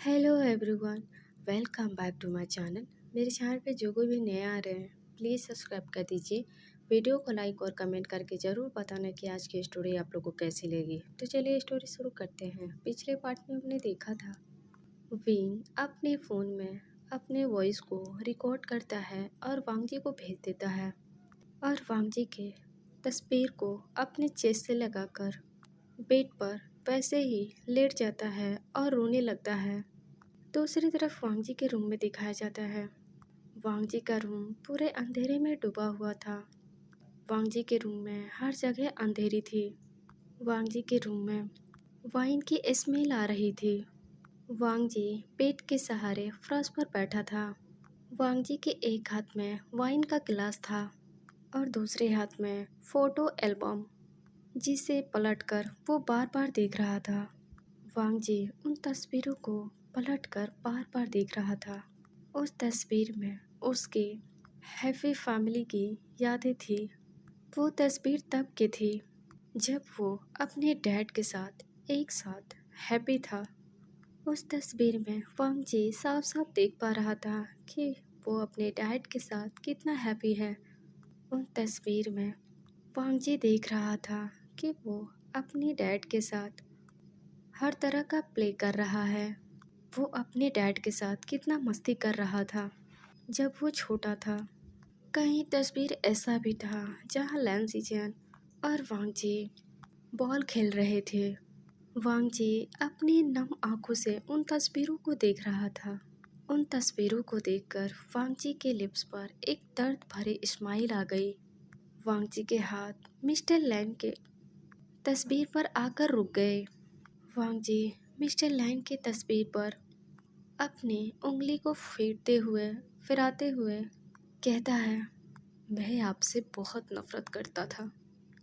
Hello everyone, welcome back to my channel. मेरे channel पे जो कोई भी नए आ रहे हैं प्लीज़ सब्सक्राइब कर दीजिए। वीडियो को लाइक और कमेंट करके ज़रूर बताना कि आज की स्टोरी आप लोगों को कैसी लगी। तो चलिए स्टोरी शुरू करते हैं। पिछले पार्ट में हमने देखा था विंग अपने फ़ोन में अपने वॉइस को रिकॉर्ड करता है और वांगजी को भेज देता है और वांगजी के तस्वीर को अपने चेस्ट से लगाकर बेड पर वैसे ही लेट जाता है और रोने लगता है। दूसरी तरफ वांगजी के रूम में दिखाया जाता है। वांगजी का रूम पूरे अंधेरे में डूबा हुआ था। वांगजी के रूम में हर जगह अंधेरी थी। वांगजी के रूम में वाइन की स्मेल आ रही थी। वांगजी बेड के सहारे फर्श पर बैठा था। वांगजी के एक हाथ में वाइन का गिलास था और दूसरे हाथ में फोटो एल्बम, जिसे पलटकर वो बार बार देख रहा था। वांगजी उन तस्वीरों को पलटकर बार बार देख रहा था। उस तस्वीर में उसकी हैप्पी फैमिली की यादें थी। वो तस्वीर तब की थी जब वो अपने डैड के साथ एक साथ हैप्पी था। उस तस्वीर में वांगजी साफ साफ देख पा रहा था कि वो अपने डैड के साथ कितना हैप्पी है। उन तस्वीर में वांगजी देख रहा था कि वो अपने डैड के साथ हर तरह का प्ले कर रहा है। वो अपने डैड के साथ कितना मस्ती कर रहा था जब वो छोटा था। कहीं तस्वीर ऐसा भी था जहाँ लैंसिजन और वांगजी बॉल खेल रहे थे। वांगजी अपनी नम आंखों से उन तस्वीरों को देख रहा था। उन तस्वीरों को देखकर वांगजी के लिप्स पर एक दर्द भरी स्माइल आ गई। वांगजी के हाथ मिस्टर लैन के तस्वीर पर आकर रुक गए। वांगजी मिस्टर लैन की तस्वीर पर अपनी उंगली को फिराते हुए कहता है, मैं आपसे बहुत नफरत करता था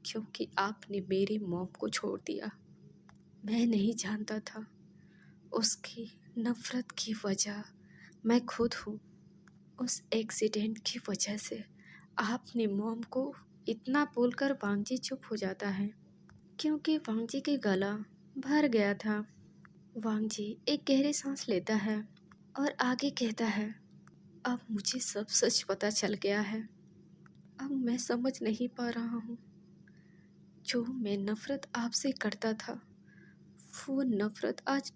क्योंकि आपने मेरी मॉम को छोड़ दिया। मैं नहीं जानता था उसकी नफरत की वजह मैं खुद हूँ। उस एक्सीडेंट की वजह से आपने मॉम को इतना बोलकर वांगजी चुप हो जाता है क्योंकि वांगजी के गला भर गया था। वांगजी एक गहरी सांस लेता है और आगे कहता है, अब मुझे सब सच पता चल गया है। अब मैं समझ नहीं पा रहा हूँ। जो मैं नफरत आपसे करता था वो नफरत आज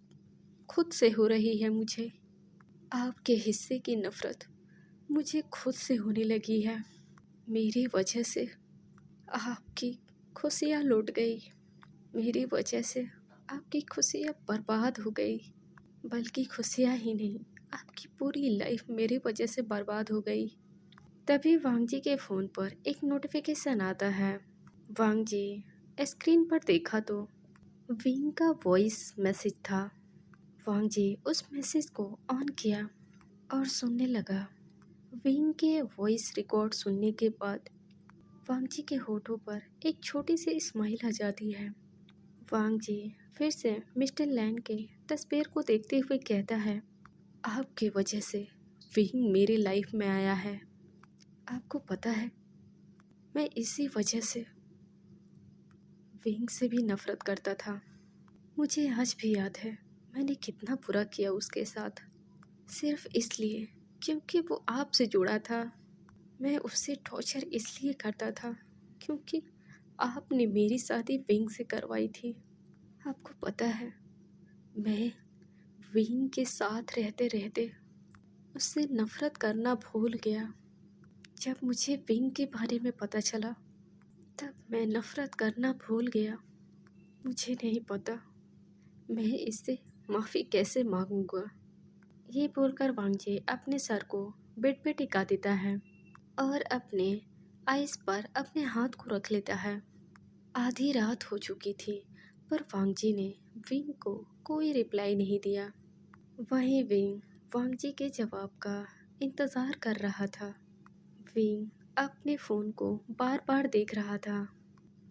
खुद से हो रही है मुझे। आपके हिस्से की नफरत मुझे खुद से होने लगी है। मेरी वजह से आपकी खुशियाँ लुट गई। मेरी वजह से आपकी खुशियाँ बर्बाद हो गई। बल्कि खुशियाँ ही नहीं, आपकी पूरी लाइफ मेरी वजह से बर्बाद हो गई। तभी वांगजी के फ़ोन पर एक नोटिफिकेशन आता है। वांगजी स्क्रीन पर देखा तो विंग का वॉइस मैसेज था। वांगजी उस मैसेज को ऑन किया और सुनने लगा। विंग के वॉइस रिकॉर्ड सुनने के बाद वांगजी के होठों पर एक छोटी सी स्माइल आ जाती है। वांगजी फिर से मिस्टर लैन के तस्वीर को देखते हुए कहता है, आपकी वजह से विंग मेरी लाइफ में आया है। आपको पता है मैं इसी वजह से विंग से भी नफरत करता था। मुझे आज भी याद है मैंने कितना बुरा किया उसके साथ, सिर्फ इसलिए क्योंकि वो आपसे जुड़ा था। मैं उससे टॉर्चर इसलिए करता था क्योंकि आपने मेरी शादी विंग से करवाई थी। आपको पता है मैं विंग के साथ रहते रहते उससे नफरत करना भूल गया। जब मुझे विंग के बारे में पता चला तब मैं नफरत करना भूल गया। मुझे नहीं पता मैं इससे माफ़ी कैसे मांगूंगा। ये बोलकर वांगजी अपने सर को बेड पे टिका देता है और अपने आइस पर अपने हाथ को रख लेता है। आधी रात हो चुकी थी पर वांगजी ने विंग को कोई रिप्लाई नहीं दिया। वहीं विंग वांगजी के जवाब का इंतज़ार कर रहा था। विंग अपने फ़ोन को बार बार देख रहा था।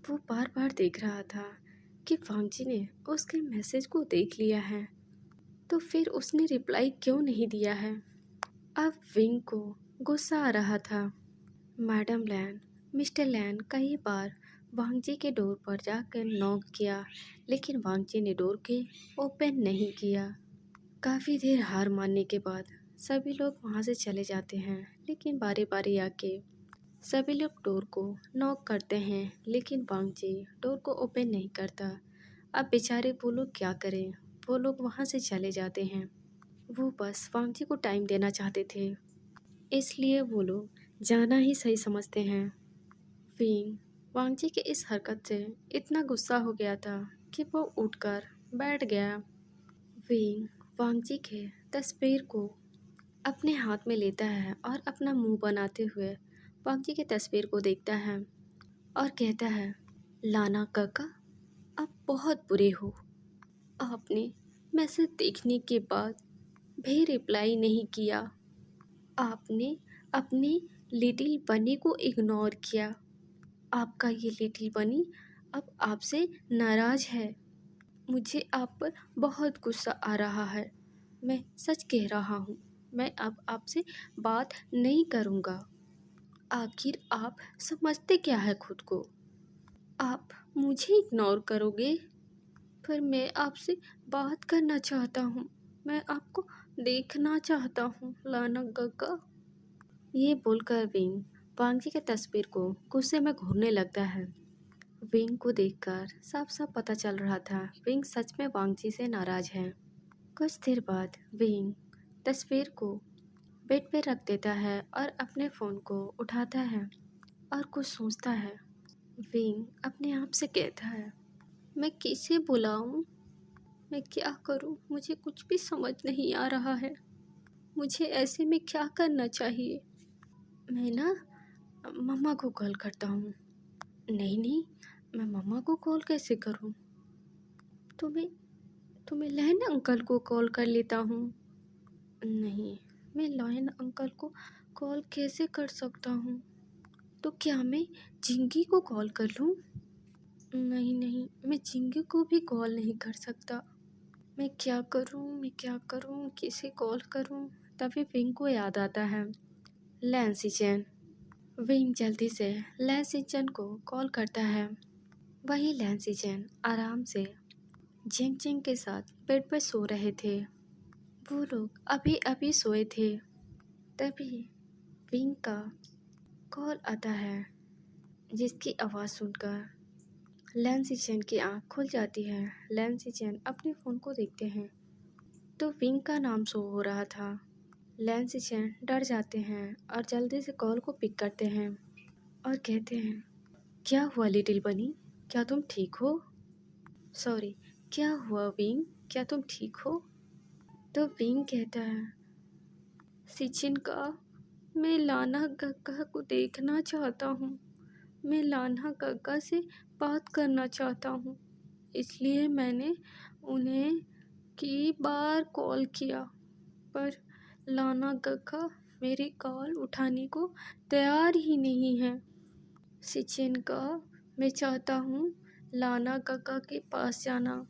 वो बार बार देख रहा था कि वांगजी ने उसके मैसेज को देख लिया है तो फिर उसने रिप्लाई क्यों नहीं दिया है। अब विंग को गुस्सा आ रहा था। मैडम लैन, मिस्टर लैन कई बार वांगजी के डोर पर जाकर नॉक किया लेकिन वांगजी ने डोर के ओपन नहीं किया। काफ़ी देर हार मानने के बाद सभी लोग वहाँ से चले जाते हैं, लेकिन बारी बारी आके सभी लोग डोर को नॉक करते हैं, लेकिन वांगजी डोर को ओपन नहीं करता। अब बेचारे वो लोग क्या करें। वो लोग वहाँ से चले जाते हैं। वो बस वांगजी को टाइम देना चाहते थे, इसलिए वो लोग जाना ही सही समझते हैं। विंग वांगजी के इस हरकत से इतना गुस्सा हो गया था कि वो उठकर बैठ गया। विंग वांगजी के तस्वीर को अपने हाथ में लेता है और अपना मुंह बनाते हुए वांगजी की तस्वीर को देखता है और कहता है, लाना काका, आप बहुत बुरे हो। आपने मैसेज देखने के बाद भी रिप्लाई नहीं किया। आपने अपनी लिटिल बनी को इग्नोर किया। आपका ये लिटिल बनी अब आपसे नाराज है। मुझे आप पर बहुत गुस्सा आ रहा है। मैं सच कह रहा हूँ, मैं अब आपसे बात नहीं करूँगा। आखिर आप समझते क्या है खुद को? आप मुझे इग्नोर करोगे, पर मैं आपसे बात करना चाहता हूँ। मैं आपको देखना चाहता हूँ, लाना गगा। ये बोलकर विंग वांगजी की तस्वीर को गुस्से में घूरने लगता है। विंग को देखकर साफ साफ पता चल रहा था विंग सच में वांगजी से नाराज है। कुछ देर बाद विंग तस्वीर को बेड पे रख देता है और अपने फ़ोन को उठाता है और कुछ सोचता है। विंग अपने आप से कहता है, मैं किसे बुलाऊं? मैं क्या करूं? मुझे कुछ भी समझ नहीं आ रहा है। मुझे ऐसे में क्या करना चाहिए? मैं ना मम्मा को कॉल करता हूँ। नहीं नहीं, मैं मम्मा को कॉल कैसे करूँ? तुम्हें तुम्हें लहन अंकल को कॉल कर लेता हूँ। नहीं, मैं लॉयन अंकल को कॉल कैसे कर सकता हूँ? तो क्या मैं जिंगी को कॉल कर लूँ? नहीं नहीं, मैं जिंगी को भी कॉल नहीं कर सकता। मैं क्या करूँ, किसे कॉल करूँ? तभी विंग को याद आता है लैंसी चैन। विंग जल्दी से लैंसी चैन को कॉल करता है। वही लैंसी चैन आराम से जेंग जेंग के साथ बेड पर सो रहे थे। वो लोग अभी अभी सोए थे। तभी विंग का कॉल आता है, जिसकी आवाज़ सुनकर लैंसी चैन की आँख खुल जाती है। लैंसी चैन अपने फ़ोन को देखते हैं तो विंग का नाम शो हो रहा था। लैंसी चैन डर जाते हैं और जल्दी से कॉल को पिक करते हैं और कहते हैं, क्या हुआ लिटिल बनी? क्या तुम ठीक हो? सॉरी, क्या हुआ विंग? क्या तुम ठीक हो? तो विंग कहता है, सिचिन का, मैं लाना गग्गा को देखना चाहता हूँ। मैं लाना गग्गा से बात करना चाहता हूँ, इसलिए मैंने उन्हें कई बार कॉल किया, पर लाना गग्गा मेरी कॉल उठाने को तैयार ही नहीं है। सिचिन का, मैं चाहता हूँ लाना गग्गा के पास जाना।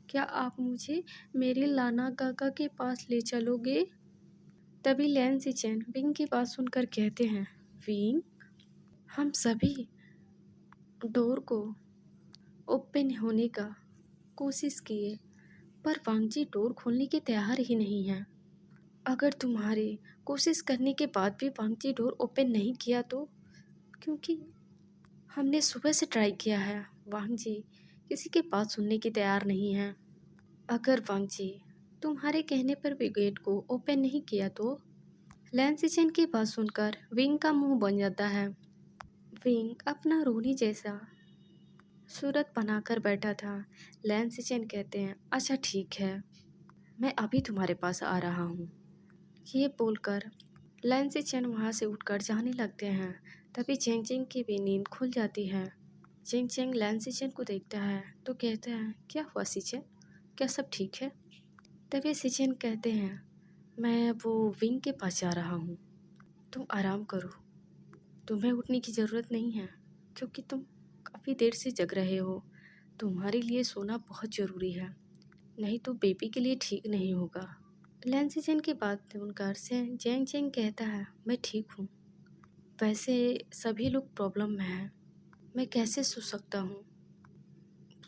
क्या आप मुझे मेरे लाना गग्गा के पास ले चलोगे? तभी लैंसी चैन विंग की बात सुनकर कहते हैं, विंग, हम सभी डोर को ओपन होने का कोशिश किए, पर वांगजी डोर खोलने के तैयार ही नहीं है। अगर तुम्हारे कोशिश करने के बाद भी वांगजी डोर ओपन नहीं किया तो? क्योंकि हमने सुबह से ट्राई किया है, वांगजी किसी के बात सुनने की तैयार नहीं है। अगर वांगजी तुम्हारे कहने पर भी गेट को ओपन नहीं किया तो? लैंसी चैन की बात सुनकर विंग का मुंह बन जाता है। विंग अपना रोनी जैसा सूरत बनाकर बैठा था। लैंसी चैन कहते हैं, अच्छा ठीक है, मैं अभी तुम्हारे पास आ रहा हूँ। ये बोलकर लैंसी चैन वहाँ से उठकर जाने लगते हैं। तभी चेंग चेंग की भी नींद खुल जाती है। चेंग चेंग लैंसी चैन को देखता है तो कहता है, क्या हुआ सिचेन? क्या सब ठीक है? तभी सिचेन कहते हैं, मैं वो विंग के पास जा रहा हूँ, तुम आराम करो। तुम्हें उठने की ज़रूरत नहीं है, क्योंकि तुम काफ़ी देर से जग रहे हो। तुम्हारे लिए सोना बहुत ज़रूरी है, नहीं तो बेबी के लिए ठीक नहीं होगा। लैंसी चैन की बात सुनकर से जेंग जेंग कहता है, मैं ठीक हूँ। वैसे सभी लोग प्रॉब्लम में हैं, मैं कैसे सो सकता हूँ?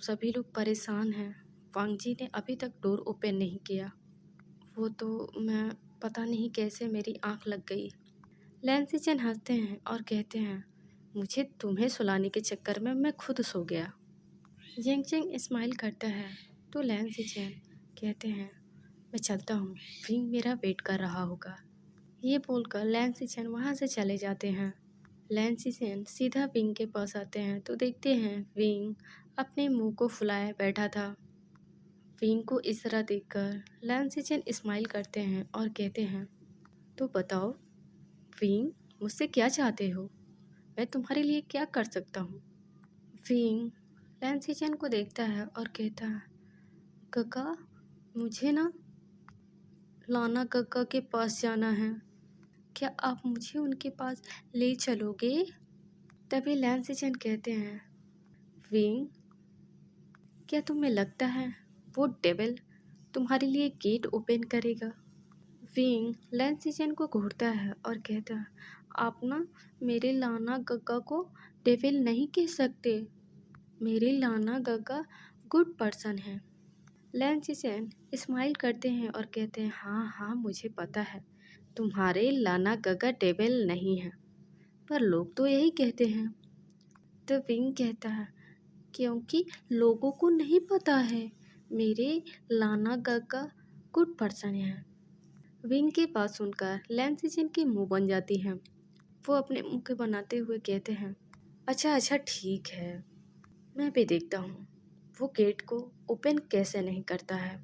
सभी लोग परेशान हैं। वांगजी ने अभी तक डोर ओपन नहीं किया। वो तो मैं पता नहीं कैसे मेरी आँख लग गई। लैंसी चैन हंसते हैं और कहते हैं, मुझे तुम्हें सुलाने के चक्कर में मैं खुद सो गया। जेंग चेंग स्माइल करता है तो लैंसी चैन कहते हैं, मैं चलता हूँ, विंग मेरा वेट कर रहा होगा। ये बोलकर लैंसी चैन वहाँ से चले जाते हैं। लैंसी चैन सीधा विंग के पास आते हैं तो देखते हैं विंग अपने मुंह को फुलाए बैठा था। विंग को इस तरह देखकर लैंसी चैन स्माइल करते हैं और कहते हैं, तो बताओ विंग, मुझसे क्या चाहते हो? मैं तुम्हारे लिए क्या कर सकता हूँ? विंग लैंसी चैन को देखता है और कहता है, काका, मुझे ना लाना काका के पास जाना है। क्या आप मुझे उनके पास ले चलोगे? तभी लैंसी चैन कहते हैं, विंग, क्या तुम्हें लगता है वो डेविल तुम्हारे लिए गेट ओपन करेगा? विंग लैंसी चैन को घूरता है और कहता है, आप ना मेरे लाना गग्गा को डेविल नहीं कह सकते। मेरे लाना गग्गा गुड पर्सन है। लैंसी चैन स्माइल करते हैं और कहते हैं, हाँ हाँ मुझे पता है तुम्हारे लाना गग्गा डेविल नहीं है, पर लोग तो यही कहते हैं। तो विंग कहता है, क्योंकि लोगों को नहीं पता है मेरे लाना गग्गा गुड पर्सन है। विंग की बात सुनकर लैंसी चैन की मुंह बन जाती है। वो अपने मुंह के बनाते हुए कहते हैं, अच्छा अच्छा ठीक है, मैं भी देखता हूँ वो गेट को ओपन कैसे नहीं करता है।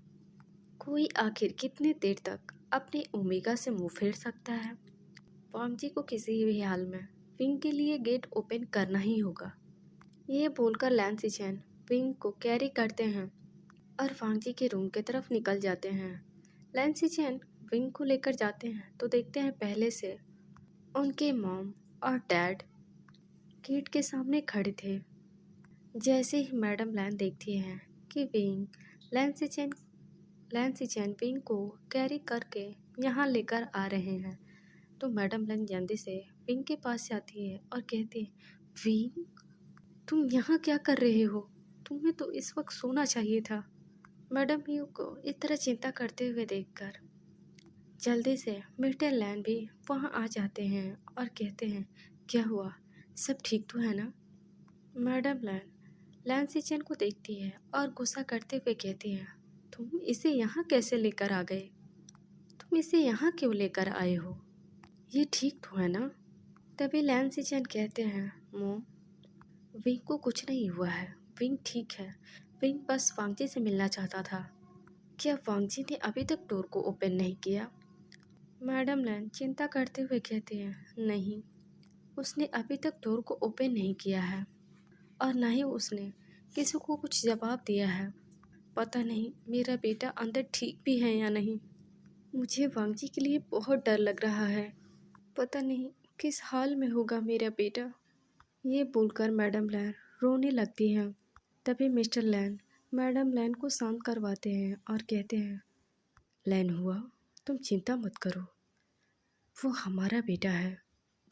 कोई आखिर कितने देर तक अपने ओमेगा से मुंह फेर सकता है। वांगजी को किसी भी हाल में विंग के लिए गेट ओपन करना ही होगा। ये बोलकर लैंसी चैन विंग को कैरी करते हैं और वांगजी के रूम की तरफ निकल जाते हैं। लैंसी चैन विंग को लेकर जाते हैं तो देखते हैं पहले से उनके मॉम और डैड गेट के सामने खड़े थे। जैसे ही मैडम लैन देखती हैं कि विंग लैंसी चैन विंग को कैरी करके यहाँ लेकर आ रहे हैं, तो मैडम लैन जल्दी से विंग के पास जाती है और कहती है, विंग, तुम यहाँ क्या कर रहे हो? तुम्हें तो इस वक्त सोना चाहिए था। मैडम यू को इस तरह चिंता करते हुए देखकर जल्दी से मिस्टर लैन भी वहाँ आ जाते हैं और कहते हैं, क्या हुआ, सब ठीक तो है ना? मैडम लैन लैंसी चैन को देखती है और गुस्सा करते हुए कहती है, तुम इसे यहाँ कैसे लेकर आ गए? तुम इसे यहाँ क्यों लेकर आए हो? ये ठीक तो है ना? तभी लैंसी चैन कहते हैं, मोम, विंग को कुछ नहीं हुआ है, विंग ठीक है। विंग बस वांगजी से मिलना चाहता था। क्या वांगजी ने अभी तक डोर को ओपन नहीं किया? मैडम लैन चिंता करते हुए कहती हैं, नहीं, उसने अभी तक डोर को ओपन नहीं किया है और ना ही उसने किसी को कुछ जवाब दिया है। पता नहीं मेरा बेटा अंदर ठीक भी है या नहीं। मुझे वांगजी के लिए बहुत डर लग रहा है। पता नहीं किस हाल में होगा मेरा बेटा। ये बोलकर मैडम लैन रोने लगती हैं। तभी मिस्टर लैन मैडम लैन को शांत करवाते हैं और कहते हैं, लैन हुआ, तुम चिंता मत करो, वो हमारा बेटा है,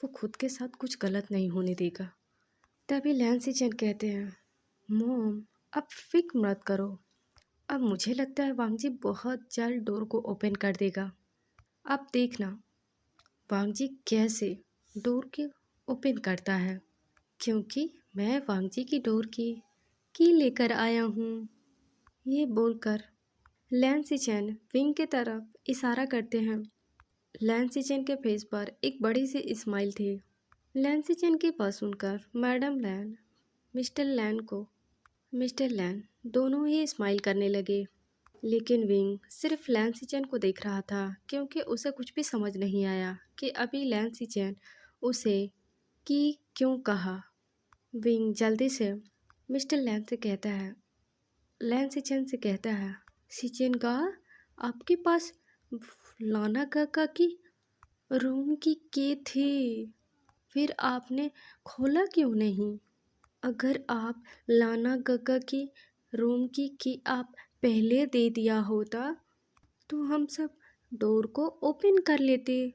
वो खुद के साथ कुछ गलत नहीं होने देगा। तभी लैंसी चैन कहते हैं, मोम, अब फिक्र मत करो, अब मुझे लगता है वांगजी बहुत जल्द डोर को ओपन कर देगा। अब देखना वांगजी कैसे डोर के ओपन करता है, क्योंकि मैं वांगजी की डोर की लेकर आया हूँ। ये बोलकर लैंसी चैन विंग की तरफ इशारा करते हैं। लैंसी चैन के फेस पर एक बड़ी सी स्माइल थी। लैंसी चैन की बात सुनकर मैडम लैन मिस्टर लैन दोनों ही स्माइल करने लगे। लेकिन विंग सिर्फ लैंसी चैन को देख रहा था, क्योंकि उसे कुछ भी समझ नहीं आया कि अभी लैंसी चैन उसे की क्यों कहा। विंग जल्दी से मिस्टर लैंसी चैन से कहता है, सीचेन का, आपके पास लाना काका की रूम की थी, फिर आपने खोला क्यों नहीं? अगर आप लाना काका की रूम की आप पहले दे दिया होता तो हम सब डोर को ओपन कर लेते,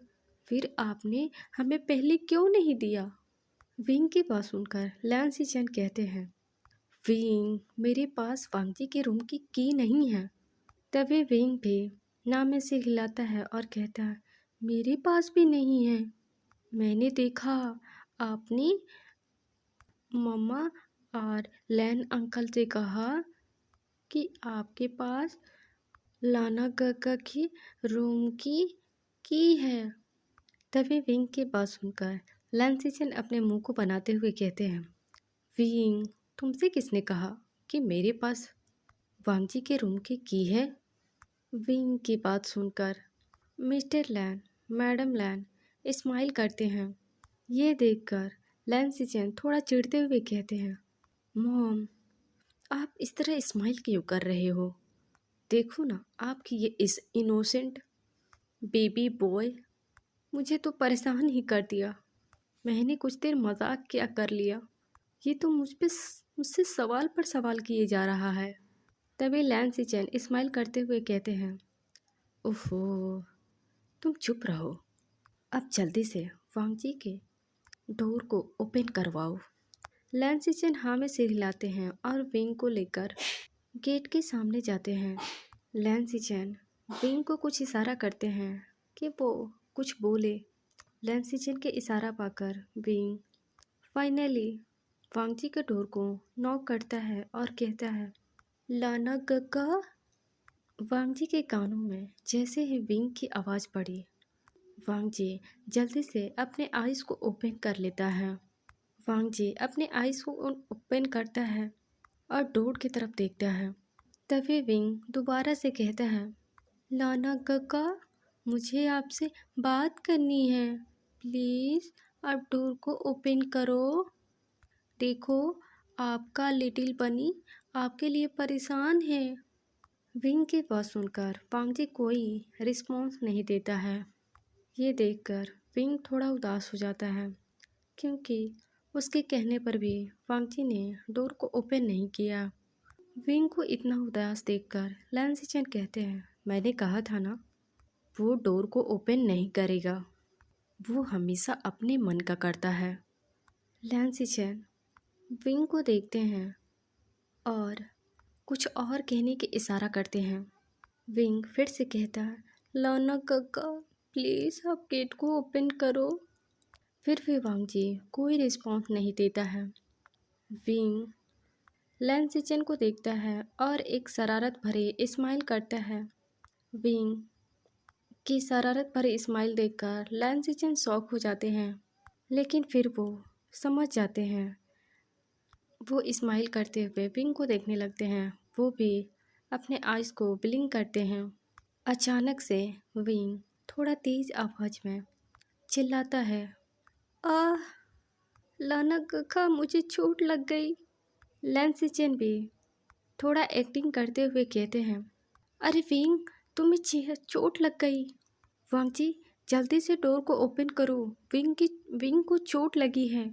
फिर आपने हमें पहले क्यों नहीं दिया? विंग की बात सुनकर लैंसी चैन कहते हैं, विंग, मेरे पास वांगजी के रूम की नहीं है। तभी विंग भी नाम में सिर हिलाता है और कहता है, मेरे पास भी नहीं है। मैंने देखा आपने मम्मा और लैन अंकल से कहा कि आपके पास लाना काका की रूम की है। तभी विंग की बात सुनकर लैन सिचन अपने मुंह को बनाते हुए कहते हैं, विंग, तुमसे किसने कहा कि मेरे पास वांगजी के रूम की है? विंग की बात सुनकर मिस्टर लैन, मैडम लैन स्माइल करते हैं। ये देखकर लैन सिचन थोड़ा चिढ़ते हुए कहते हैं, मॉम, आप इस तरह स्माइल क्यों कर रहे हो? देखो ना, आपकी ये इस इनोसेंट बेबी बॉय मुझे तो परेशान ही कर दिया। मैंने कुछ देर मजाक क्या कर लिया, ये तो मुझसे सवाल पर सवाल किए जा रहा है। तभी लैन सिचन स्माइल करते हुए कहते हैं, ओहो, तुम चुप रहो। अब जल्दी से वांगजी के डोर को ओपन करवाओ। लैन सिचन हाँ में सिर हिलाते हैं और विंग को लेकर गेट के सामने जाते हैं। लैन सिचन विंग को कुछ इशारा करते हैं कि वो कुछ बोले। लैन सिचन के इशारा पाकर विंग फाइनली वांगजी के डोर को नॉक करता है और कहता है, लाना गगा। वांगजी के कानों में जैसे ही विंग की आवाज़ पड़ी, वांगजी जल्दी से अपने आइज़ को ओपन कर लेता है। वांगजी अपने आइज़ को ओपन करता है और डोर की तरफ देखता है। तभी विंग दोबारा से कहता है, लाना गगा, मुझे आपसे बात करनी है। प्लीज़ आप डोर को ओपन करो। देखो, आपका लिटिल बनी आपके लिए परेशान है। विंग की बात सुनकर वांगजी कोई रिस्पॉन्स नहीं देता है। ये देखकर विंग थोड़ा उदास हो जाता है, क्योंकि उसके कहने पर भी वांगजी ने डोर को ओपन नहीं किया। विंग को इतना उदास देखकर लैन सिचन कहते हैं, मैंने कहा था ना, वो डोर को ओपन नहीं करेगा। वो हमेशा अपने मन का करता है। लैन सिचन विंग को देखते हैं और कुछ और कहने की इशारा करते हैं। विंग फिर से कहता है, लाना काका, प्लीज़ आप गेट को ओपन करो। फिर भी वांगजी कोई रिस्पॉन्स नहीं देता है। विंग लैन सिचन को देखता है और एक शरारत भरे स्माइल करता है। विंग की शरारत भरे स्माइल देखकर लैन सिचन शॉक हो जाते हैं, लेकिन फिर वो समझ जाते हैं। वो स्माइल करते हुए विंग को देखने लगते हैं। वो भी अपने आइज़ को ब्लिंक करते हैं। अचानक से विंग थोड़ा तेज आवाज़ में चिल्लाता है, आह, लाना काका, मुझे चोट लग गई। लैन सिचन भी थोड़ा एक्टिंग करते हुए कहते हैं, अरे विंग, तुम्हें चोट लग गई। वांगजी, जल्दी से डोर को ओपन करो, विंग को चोट लगी है।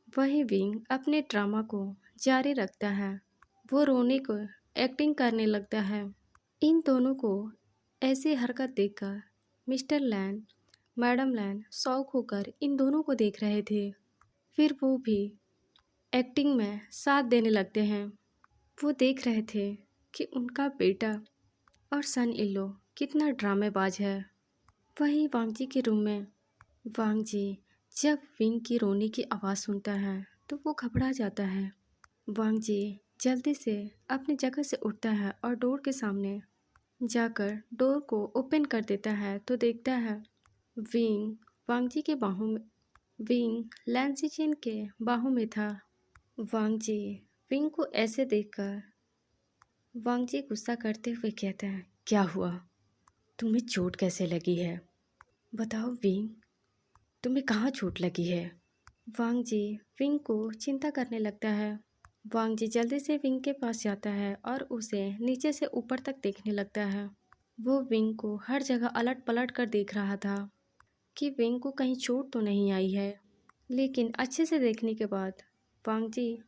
वही विंग अपने ड्रामा को जारी रखता है। वो रोने को एक्टिंग करने लगता है। इन दोनों को ऐसी हरकत देखकर मिस्टर लैन, मैडम लैन शौक होकर इन दोनों को देख रहे थे। फिर वो भी एक्टिंग में साथ देने लगते हैं। वो देख रहे थे कि उनका बेटा और सन इन लो कितना ड्रामेबाज है। वहीं वांगजी के रूम में वांगजी जब विंग की रोने की आवाज़ सुनता है तो वो घबरा जाता है। वांगजी जल्दी से अपनी जगह से उठता है और डोर के सामने जाकर डोर को ओपन कर देता है तो देखता है विंग वांगजी के बाहों में विंग लैन सिचन के बाहों में था। वांगजी विंग को ऐसे देखकर वांगजी गुस्सा करते हुए कहता है, क्या हुआ? तुम्हें चोट कैसे लगी है? बताओ विंग, तुम्हें कहाँ चोट लगी है? वांगजी विंग को चिंता करने लगता है। वांगजी जल्दी से विंग के पास जाता है और उसे नीचे से ऊपर तक देखने लगता है। वो विंग को हर जगह अलट पलट कर देख रहा था कि विंग को कहीं चोट तो नहीं आई है, लेकिन अच्छे से देखने के बाद वांगजी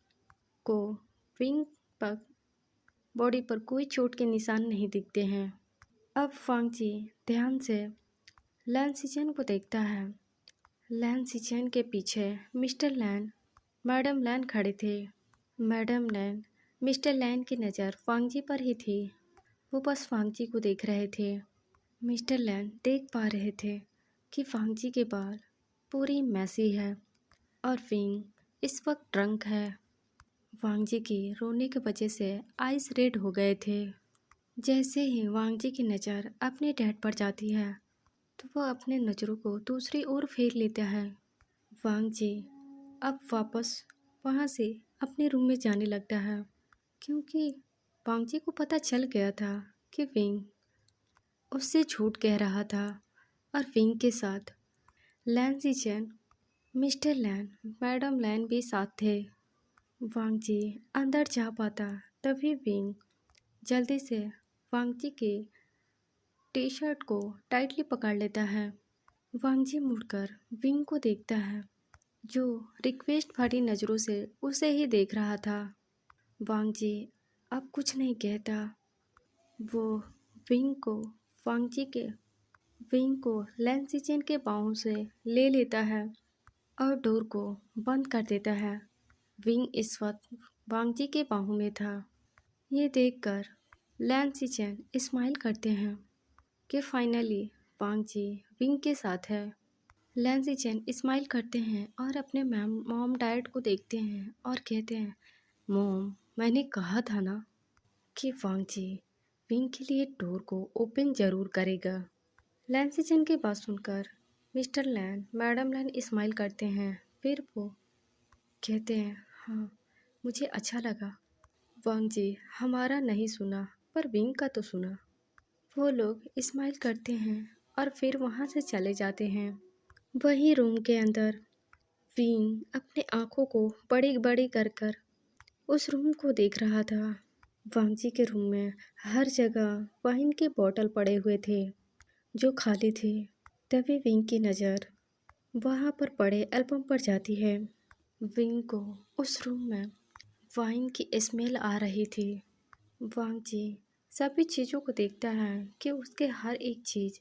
को विंग पर बॉडी पर कोई चोट के निशान नहीं दिखते हैं। अब वांगजी ध्यान से लैन सिचन को देखता है। लैन सिचन के पीछे मिस्टर लैन, मैडम लैन खड़े थे। मैडम लैन, मिस्टर लैन की नज़र वांगजी पर ही थी। वो बस वांगजी को देख रहे थे। मिस्टर लैन देख पा रहे थे कि वांगजी के बाल पूरी मैसी है और विंग इस वक्त ड्रंक है। वांगजी की रोने की वजह से आइज रेड हो गए थे। जैसे ही वांगजी की नज़र अपने डैड पर जाती है तो वह अपने नज़रों को दूसरी ओर फेर लेता है। वांगजी अब वापस वहाँ से अपने रूम में जाने लगता है क्योंकि वांगजी को पता चल गया था कि विंग उससे झूठ कह रहा था और विंग के साथ लैन जीचेन, मिस्टर लैन, मैडम लैन भी साथ थे। वांगजी अंदर जा पाता तभी विंग जल्दी से वांगजी के टी शर्ट को टाइटली पकड़ लेता है। वांगजी मुड़कर विंग को देखता है जो रिक्वेस्ट भरी नज़रों से उसे ही देख रहा था। वांगजी अब कुछ नहीं कहता। वो विंग को वांगजी के विंग को लैंसीचेन के पाँव से ले लेता है और डोर को बंद कर देता है। विंग इस वक्त वांगजी के बाहों में था। ये देखकर लैंसीचेन स्माइल करते हैं कि फाइनली वांगजी विंग के साथ है। लैंसीचेन स्माइल करते हैं और अपने मॉम डैड को देखते हैं और कहते हैं, मॉम, मैंने कहा था ना कि वांगजी विंग के लिए डोर को ओपन ज़रूर करेगा। लैंसीचेन की बात सुनकर मिस्टर लैन, मैडम लैन स्माइल करते हैं। फिर वो कहते हैं, हाँ, मुझे अच्छा लगा वांगजी हमारा नहीं सुना पर विंग का तो सुना। वो लोग स्माइल करते हैं और फिर वहाँ से चले जाते हैं। वही रूम के अंदर विंग अपने आँखों को बड़ी बड़ी कर कर उस रूम को देख रहा था। वांगजी के रूम में हर जगह वाइन के बोतल पड़े हुए थे जो खाली थे। तभी विंग की नज़र वहाँ पर पड़े एल्बम पर जाती है। विंग को उस रूम में वाइन की स्मेल आ रही थी। वांगजी सभी चीज़ों को देखता है कि उसके हर एक चीज़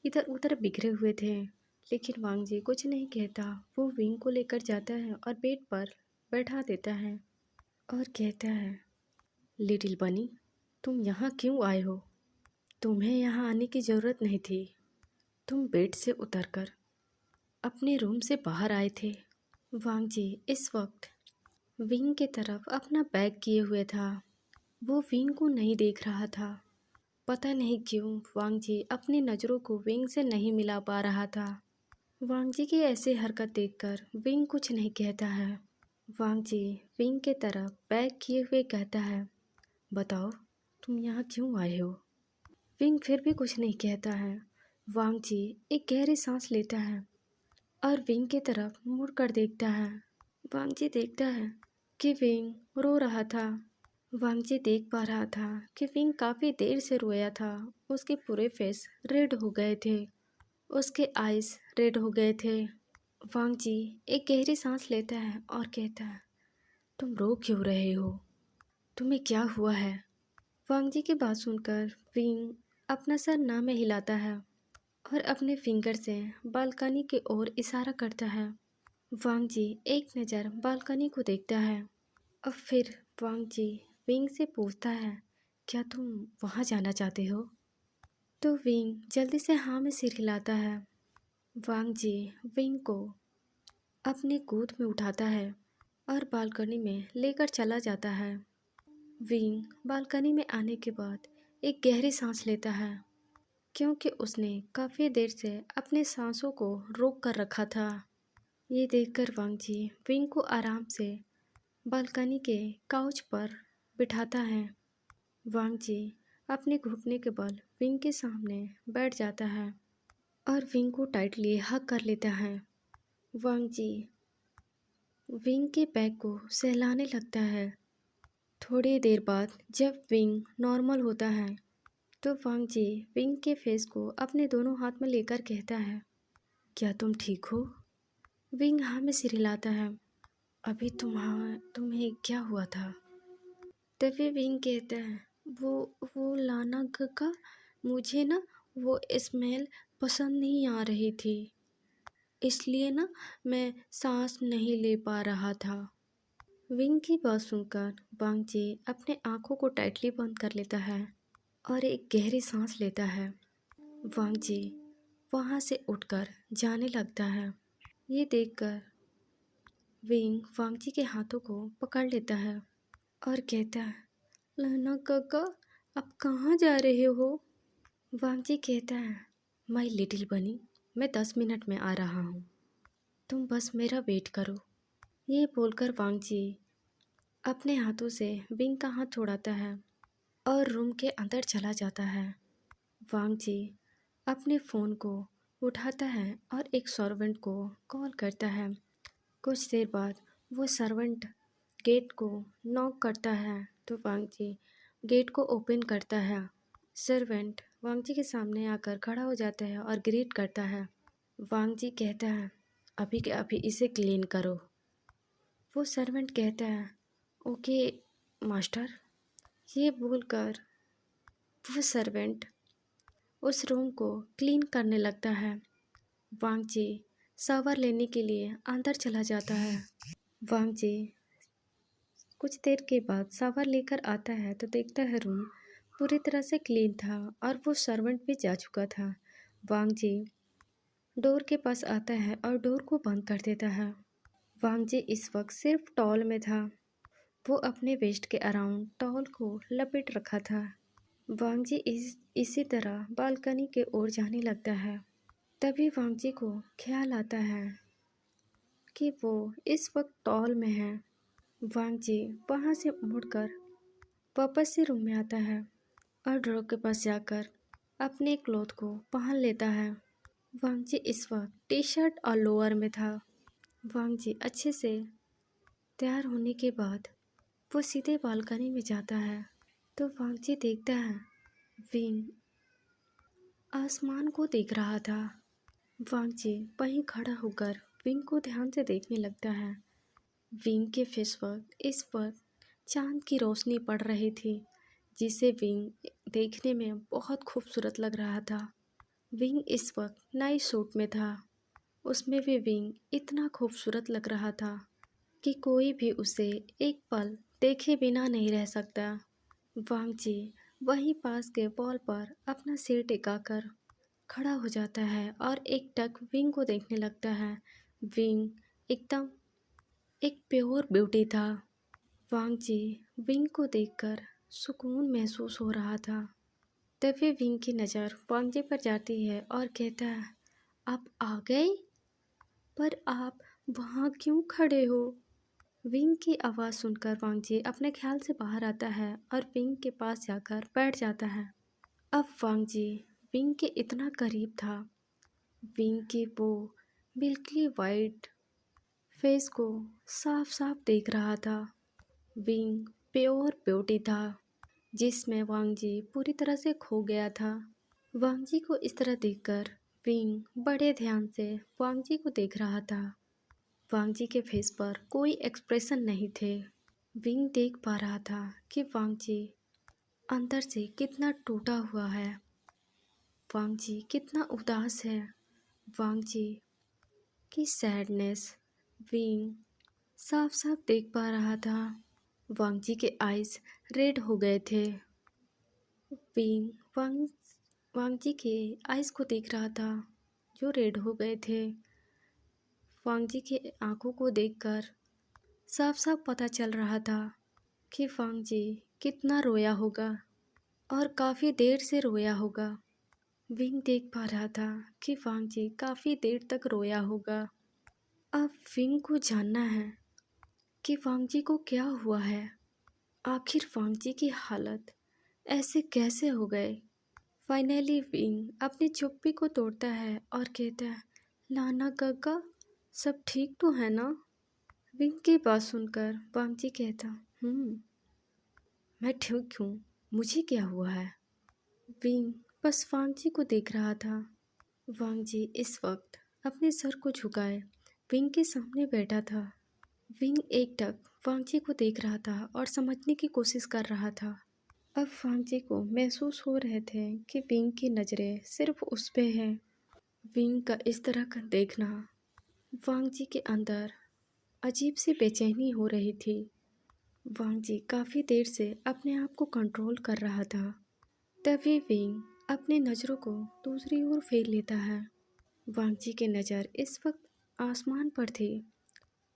इधर उधर बिखरे हुए थे, लेकिन वांगजी कुछ नहीं कहता। वो विंग को लेकर जाता है और बेड पर बैठा देता है और कहता है, लिटिल बनी, तुम यहाँ क्यों आए हो? तुम्हें यहाँ आने की ज़रूरत नहीं थी। तुम बेड से उतरकर अपने रूम से बाहर आए थे। वांगजी इस वक्त विंग की तरफ अपना बैग किए हुए था। वो विंग को नहीं देख रहा था। पता नहीं क्यों वांगजी अपनी नज़रों को विंग से नहीं मिला पा रहा था। वांगजी की ऐसी हरकत देखकर विंग कुछ नहीं कहता है। वांगजी विंग के तरफ बैग किए हुए कहता है, बताओ तुम यहाँ क्यों आए हो? विंग फिर भी कुछ नहीं कहता है। वांगजी एक गहरी सांस लेता है और विंग की तरफ मुड़ कर देखता है। वांगजी देखता है कि विंग रो रहा था। वांगजी देख पा रहा था कि विंग काफ़ी देर से रोया था। उसके पूरे फेस रेड हो गए थे, उसके आइज़ रेड हो गए थे। वांगजी एक गहरी सांस लेता है और कहता है, तुम रो क्यों रहे हो? तुम्हें क्या हुआ है? वांगजी की बात सुनकर विंग अपना सर ना में हिलाता है और अपने फिंगर से बालकनी की ओर इशारा करता है। वांगजी एक नज़र बालकनी को देखता है और फिर वांगजी विंग से पूछता है, क्या तुम वहाँ जाना चाहते हो? तो विंग जल्दी से हाँ में सिर हिलाता है। वांगजी विंग को अपनी गोद में उठाता है और बालकनी में लेकर चला जाता है। विंग बालकनी में आने के बाद एक गहरी सांस लेता है क्योंकि उसने काफ़ी देर से अपने सांसों को रोक कर रखा था। ये देखकर वांगजी विंग को आराम से बालकनी के काउच पर बिठाता है। वांगजी अपने घुटने के बल विंग के सामने बैठ जाता है और विंग को टाइटली हग कर लेता है। वांगजी विंग के बैग को सहलाने लगता है। थोड़ी देर बाद जब विंग नॉर्मल होता है तो वांगजी विंग के फेस को अपने दोनों हाथ में लेकर कहता है, क्या तुम ठीक हो? विंग हाँ में सिर हिलाता है। अभी तुम्हें क्या हुआ था? तभी विंग कहता है, वो लाना का मुझे ना वो स्मेल पसंद नहीं आ रही थी, इसलिए ना मैं सांस नहीं ले पा रहा था। विंग की बात सुनकर वांगजी अपने आँखों को टाइटली बंद कर लेता है और एक गहरी सांस लेता है। वांग जी वहाँ से उठकर जाने लगता है। ये देखकर विंग वांग जी के हाथों को पकड़ लेता है और कहता है, लाना काका, आप कहाँ जा रहे हो? वांग जी कहता है, माय लिटिल बनी, मैं 10 मिनट में आ रहा हूँ, तुम बस मेरा वेट करो। ये बोलकर वांग जी अपने हाथों से विंग का हाथ छुड़ाता है और रूम के अंदर चला जाता है। वांग जी अपने फ़ोन को उठाता है और एक सर्वेंट को कॉल करता है। कुछ देर बाद वो सर्वेंट गेट को नॉक करता है तो वांग जी गेट को ओपन करता है। सर्वेंट वांग जी के सामने आकर खड़ा हो जाता है और ग्रीट करता है। वांग जी कहता है, अभी के अभी इसे क्लीन करो। वो सर्वेंट कहता है, ओके मास्टर। ये बोलकर वो सर्वेंट उस रूम को क्लीन करने लगता है। वांग जी शावर लेने के लिए अंदर चला जाता है। वांग जी कुछ देर के बाद शावर लेकर आता है तो देखता है रूम पूरी तरह से क्लीन था और वो सर्वेंट भी जा चुका था। वांग जी डोर के पास आता है और डोर को बंद कर देता है। वांग जी इस वक्त सिर्फ टॉल में था। वो अपने वेस्ट के अराउंड टॉल को लपेट रखा था। वांग जी इसी तरह बालकनी के ओर जाने लगता है। तभी वांग जी को ख्याल आता है कि वो इस वक्त टॉल में है। वांग जी वहाँ से मुड़कर वापस से रूम में आता है और ड्रॉर के पास जाकर अपने क्लॉथ को पहन लेता है। वांग जी इस वक्त टी शर्ट और लोअर में था। वांग जी अच्छे से तैयार होने के बाद वो सीधे बालकनी में जाता है तो वांग जी देखता है विंग आसमान को देख रहा था। वांग जी वहीं खड़ा होकर विंग को ध्यान से देखने लगता है। विंग के फेस पर इस वक्त चांद की रोशनी पड़ रही थी जिसे विंग देखने में बहुत खूबसूरत लग रहा था। विंग इस वक्त नए सूट में था। उसमें भी विंग इतना खूबसूरत लग रहा था कि कोई भी उसे एक पल देखे बिना नहीं रह सकता। वांग जी वहीं पास के वॉल पर अपना सिर टिकाकर खड़ा हो जाता है और एक टक विंग को देखने लगता है। विंग एकदम एक प्योर ब्यूटी था। वांग जी विंग को देखकर सुकून महसूस हो रहा था। तभी विंग की नज़र वांग जी पर जाती है और कहता है, आप आ गए? पर आप वहाँ क्यों खड़े हो? विंग की आवाज़ सुनकर वांग जी अपने ख्याल से बाहर आता है और विंग के पास जाकर बैठ जाता है। अब वांग जी विंग के इतना करीब था। विंग की वो मिल्की वाइट फेस को साफ साफ देख रहा था। विंग प्योर ब्यूटी था जिसमें वांग जी पूरी तरह से खो गया था। वांग जी को इस तरह देखकर विंग बड़े ध्यान से वांग जी को देख रहा था। वांग जी के फेस पर कोई एक्सप्रेशन नहीं थे। विंग देख पा रहा था कि वांग जी अंदर से कितना टूटा हुआ है। वांग जी कितना उदास है। वांग जी की सैडनेस विंग साफ साफ देख पा रहा था। वांग जी के आइज रेड हो गए थे। विंग वांग वांग जी के आइज को देख रहा था जो रेड हो गए थे। वांग जी की आंखों को देखकर साफ साफ पता चल रहा था कि वांग जी कितना रोया होगा और काफ़ी देर से रोया होगा। विंग देख पा रहा था कि वांग जी काफ़ी देर तक रोया होगा। अब विंग को जानना है कि वांग जी को क्या हुआ है। आखिर वांग जी की हालत ऐसे कैसे हो गए। फाइनली विंग अपनी चुप्पी को तोड़ता है और कहता है, लाना काका, सब ठीक तो है ना? विंग की बात सुनकर वांग जी कहता, मैं ठीक हूँ, मुझे क्या हुआ है? विंग बस वांग जी को देख रहा था। वांग जी इस वक्त अपने सर को झुकाए विंग के सामने बैठा था। विंग एकटक वांग जी को देख रहा था और समझने की कोशिश कर रहा था। अब वांग जी को महसूस हो रहे थे कि विंग की नज़रें सिर्फ उस पे है। विंग का इस तरह का देखना वांग जी के अंदर अजीब सी बेचैनी हो रही थी। वांग जी काफ़ी देर से अपने आप को कंट्रोल कर रहा था। तभी विंग अपनी नज़रों को दूसरी ओर फेर लेता है। वांगजी की नज़र इस वक्त आसमान पर थी।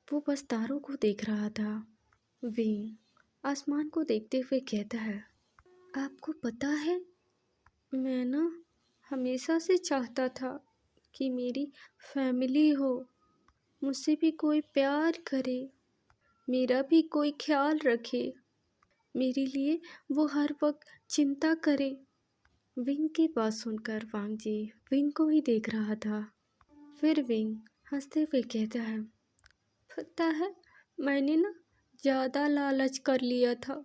वो बस तारों को देख रहा था। विंग आसमान को देखते हुए कहता है, आपको पता है, मैं ना हमेशा से चाहता था कि मेरी फैमिली हो, मुझसे भी कोई प्यार करे, मेरा भी कोई ख्याल रखे, मेरे लिए वो हर वक्त चिंता करे। विंग की बात सुनकर वांगजी विंग को ही देख रहा था। फिर विंग हंसते हुए कहता है, पता है, मैंने ना ज़्यादा लालच कर लिया था,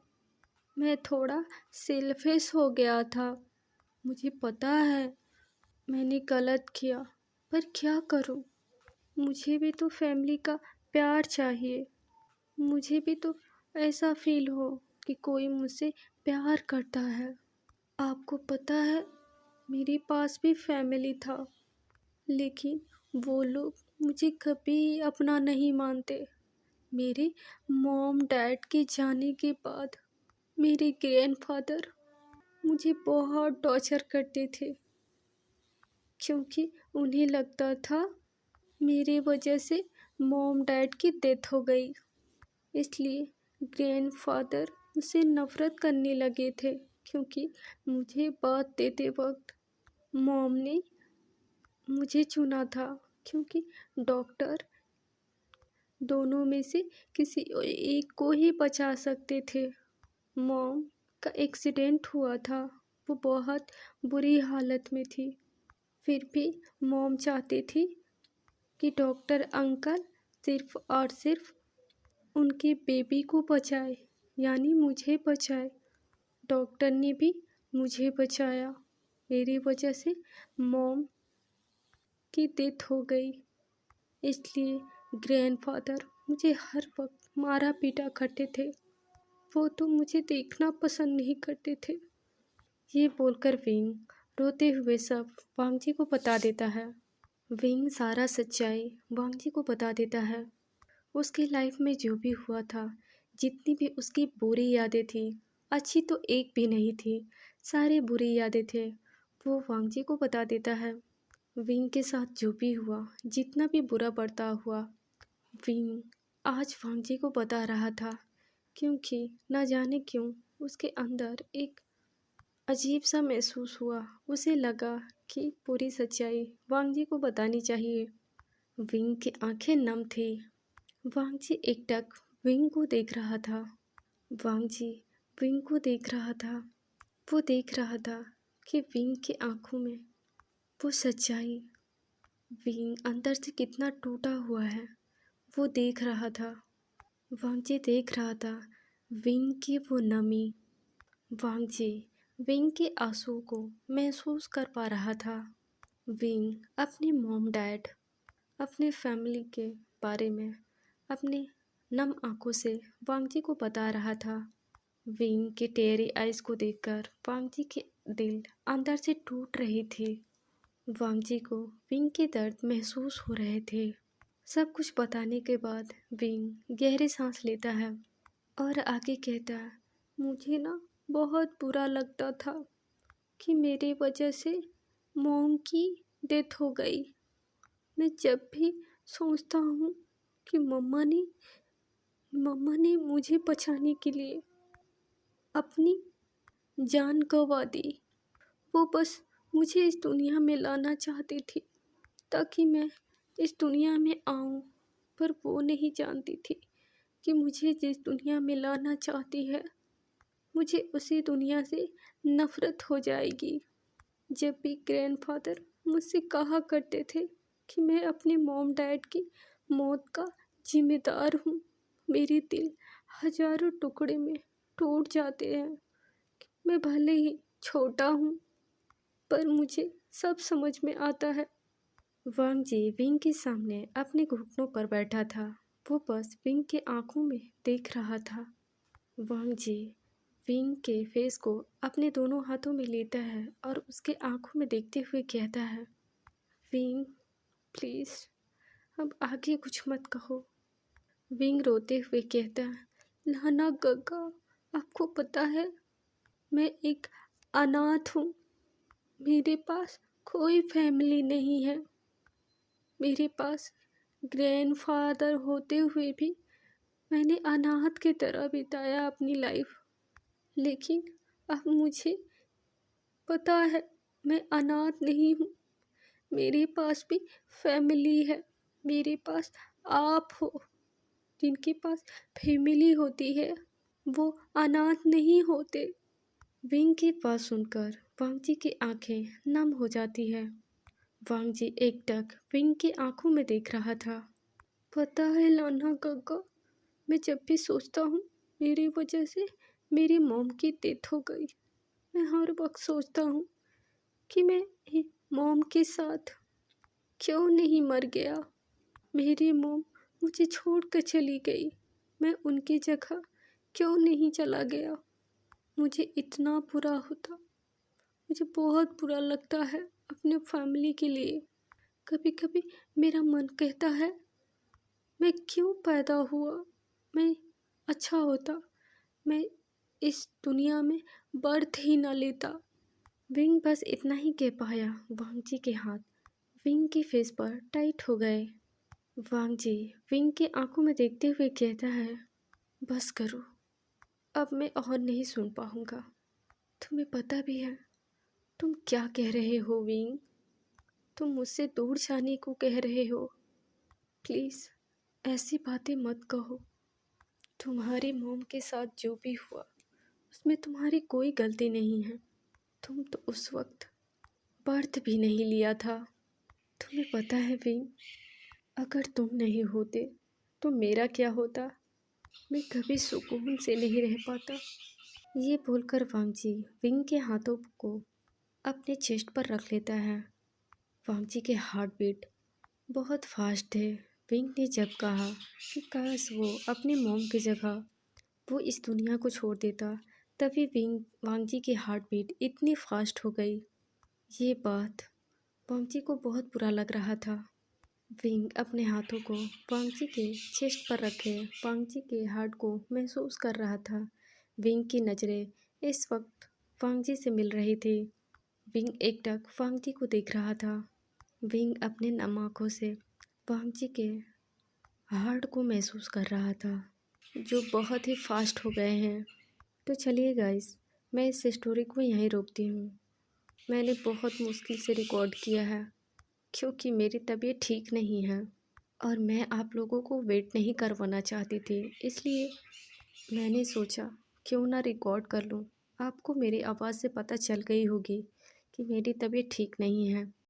मैं थोड़ा सेल्फिश हो गया था। मुझे पता है मैंने गलत किया, पर क्या करूं, मुझे भी तो फैमिली का प्यार चाहिए। मुझे भी तो ऐसा फील हो कि कोई मुझसे प्यार करता है। आपको पता है, मेरे पास भी फैमिली था, लेकिन वो लोग मुझे कभी अपना नहीं मानते। मेरे मॉम डैड के जाने के बाद मेरे ग्रैंडफादर मुझे बहुत टॉर्चर करते थे, क्योंकि उन्हें लगता था मेरे वजह से मॉम डैड की डेथ हो गई। इसलिए ग्रैंडफादर मुझसे नफ़रत करने लगे थे, क्योंकि मुझे बात देते वक्त मॉम ने मुझे चुना था, क्योंकि डॉक्टर दोनों में से किसी एक को ही बचा सकते थे। मॉम का एक्सीडेंट हुआ था, वो बहुत बुरी हालत में थी। फिर भी मॉम चाहती थी कि डॉक्टर अंकल सिर्फ और सिर्फ उनके बेबी को बचाए, यानी मुझे बचाए। डॉक्टर ने भी मुझे बचाया। मेरी वजह से मॉम की डेथ हो गई। इसलिए ग्रैंडफादर मुझे हर वक्त मारा पीटा करते थे। वो तो मुझे देखना पसंद नहीं करते थे। ये बोलकर विंग रोते हुए सब वांगजी को बता देता है। विंग सारा सच्चाई वांगजी को बता देता है। उसकी लाइफ में जो भी हुआ था, जितनी भी उसकी बुरी यादें थी, अच्छी तो एक भी नहीं थी, सारी बुरी यादें थे, वो वांगजी को बता देता है। विंग के साथ जो भी हुआ, जितना भी बुरा बर्ताव हुआ, विंग आज वांगजी को बता रहा था, क्योंकि न जाने क्यों उसके अंदर एक अजीब सा महसूस हुआ। उसे लगा कि पूरी सच्चाई वांगजी को बतानी चाहिए। विंग की आंखें नम थी। वांगजी एकटक विंग को देख रहा था। वांगजी विंग को देख रहा था। वो देख रहा था कि विंग की आंखों में वो सच्चाई, विंग अंदर से कितना टूटा हुआ है, वो देख रहा था। वांगजी देख रहा था विंग की वो नमी। वांगजी विंग के आंसू को महसूस कर पा रहा था। विंग अपने मॉम डैड, अपने फैमिली के बारे में अपने नम आंखों से वांगजी को बता रहा था। विंग की टेरी आइज को देखकर वांगजी के दिल अंदर से टूट रही थी। वांगजी को विंग के दर्द महसूस हो रहे थे। सब कुछ बताने के बाद विंग गहरी सांस लेता है और आगे कहता है, मुझे ना बहुत बुरा लगता था कि मेरी वजह से मॉम की डेथ हो गई। मैं जब भी सोचता हूँ कि मम्मा ने मुझे बचाने के लिए अपनी जान गंवा दी। वो बस मुझे इस दुनिया में लाना चाहती थी ताकि मैं इस दुनिया में आऊँ, पर वो नहीं जानती थी कि मुझे जिस दुनिया में लाना चाहती है, मुझे उसी दुनिया से नफ़रत हो जाएगी। जब भी ग्रैंडफादर मुझसे कहा करते थे कि मैं अपने मॉम डैड की मौत का जिम्मेदार हूँ, मेरे दिल हजारों टुकड़े में टूट जाते हैं। मैं भले ही छोटा हूँ, पर मुझे सब समझ में आता है। वांगजी विंग के सामने अपने घुटनों पर बैठा था। वो बस विंग के आंखों में देख रहा था। वांगजी विंग के फेस को अपने दोनों हाथों में लेता है और उसके आंखों में देखते हुए कहता है, विंग प्लीज़ अब आगे कुछ मत कहो। विंग रोते हुए कहता है, नाना गगा, आपको पता है मैं एक अनाथ हूँ। मेरे पास कोई फैमिली नहीं है। मेरे पास ग्रैंडफादर होते हुए भी मैंने अनाथ की तरह बिताया अपनी लाइफ। लेकिन अब मुझे पता है मैं अनाथ नहीं हूँ। मेरे पास भी फैमिली है। मेरे पास आप हो। जिनके पास फैमिली होती है वो अनाथ नहीं होते। विंग की बात सुनकर वांग जी की आंखें नम हो जाती है। वांग जी एकटक विंग की आंखों में देख रहा था। पता है लाना काका, मैं जब भी सोचता हूँ मेरी वजह से मेरी मॉम की डेथ हो गई, मैं हर वक्त सोचता हूँ कि मैं मॉम के साथ क्यों नहीं मर गया। मेरी मॉम मुझे छोड़ कर चली गई, मैं उनकी जगह क्यों नहीं चला गया। मुझे इतना बुरा होता, मुझे बहुत बुरा लगता है अपने फैमिली के लिए। कभी कभी मेरा मन कहता है मैं क्यों पैदा हुआ, मैं अच्छा होता मैं इस दुनिया में बर्थ ही ना लेता। विंग बस इतना ही कह पाया। वांग जी के हाथ विंग के फेस पर टाइट हो गए। वांग जी विंग की आंखों में देखते हुए कहता है, बस करो, अब मैं और नहीं सुन पाऊंगा। तुम्हें पता भी है तुम क्या कह रहे हो विंग? तुम मुझसे दूर जाने को कह रहे हो। प्लीज़ ऐसी बातें मत कहो। तुम्हारी मॉम के साथ जो भी हुआ उसमें तुम्हारी कोई गलती नहीं है। तुम तो उस वक्त बर्थ भी नहीं लिया था। तुम्हें पता है विंग, अगर तुम नहीं होते तो मेरा क्या होता? मैं कभी सुकून से नहीं रह पाता। ये बोलकर वांग जी विंग के हाथों को अपने चेस्ट पर रख लेता है। वांग जी के हार्ट बीट बहुत फास्ट थे। विंग ने जब कहा कि काश वो अपनी मॉम की जगह वो इस दुनिया को छोड़ देता, तभी वांग जी की हार्ट बीट इतनी फास्ट हो गई। ये बात वांग जी को बहुत बुरा लग रहा था। विंग अपने हाथों को वांग जी के चेस्ट पर रखे वांग जी के हार्ट को महसूस कर रहा था। विंग की नज़रें इस वक्त वांग जी से मिल रही थी। विंग एकटक वांग जी को देख रहा था। विंग अपने नम आँखों से वांग जी के हार्ट को महसूस कर रहा था, जो बहुत ही फास्ट हो गए हैं। तो चलिए गाइस, मैं इस स्टोरी को यहीं रोकती हूँ। मैंने बहुत मुश्किल से रिकॉर्ड किया है क्योंकि मेरी तबीयत ठीक नहीं है और मैं आप लोगों को वेट नहीं करवाना चाहती थी, इसलिए मैंने सोचा क्यों ना रिकॉर्ड कर लूँ। आपको मेरी आवाज़ से पता चल गई होगी कि मेरी तबीयत ठीक नहीं है।